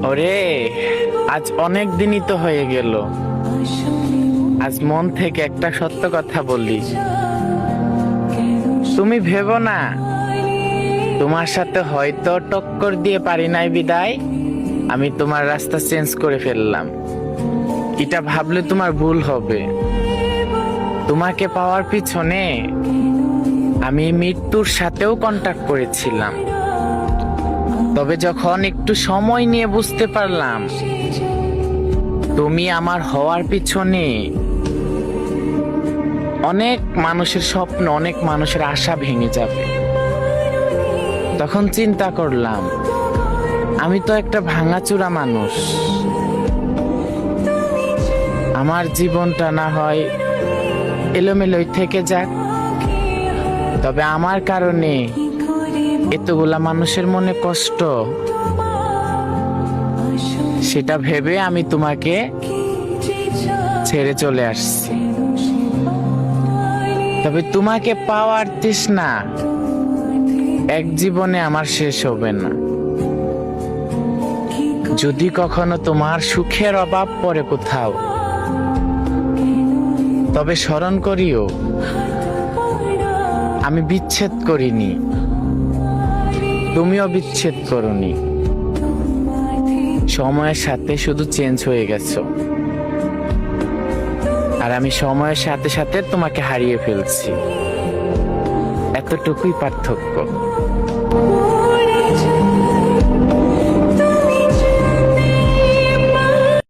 ওরে, আজ অনেক দিনই তো হয়ে গেল। আজ মন থেকে একটা সত্য কথা বললি। তুমি ভেবো না তোমার সাথে হয়তো টক্কর দিয়ে পারি নাই বিদায় আমি তোমার রাস্তা চেঞ্জ করে ফেললাম। এটা ভাবলে তোমার ভুল হবে। তোমাকে পাওয়ার পিছনে আমি মৃত্যুর সাথেও কন্টাক্ট করেছিলাম, তবে যখন একটু সময় নিয়ে বুঝতে পারলাম তুমি আমার হওয়ার পিছনে অনেক মানুষের স্বপ্ন, অনেক মানুষের আশা ভেঙে যাবে, তখন চিন্তা করলাম আমি তো একটা ভাঙাচোরা মানুষ। আমার জীবনটা না হয় এলোমেলোই থেকে যাক, তবে আমার কারণে এতগুলা মানুষের মনে কষ্ট, সেটা ভেবে আমি তোমাকে ছেড়ে চলে আসছি। তবে তোমাকে পাওয়ার তৃষ্ণা এক জীবনে আমার শেষ হবে না। যদি কখনো তোমার সুখের অভাব পড়ে কোথাও, তবে স্মরণ করিও আমি বিচ্ছেদ করিনি, তুমিও বিচ্ছেদ করোনি। সময়ের সাথে শুধু চেঞ্জ হয়ে গেছো, আর আমি সময়ের সাথে সাথে তোমাকে হারিয়ে ফেলছি। এতটুকুই পার্থক্য।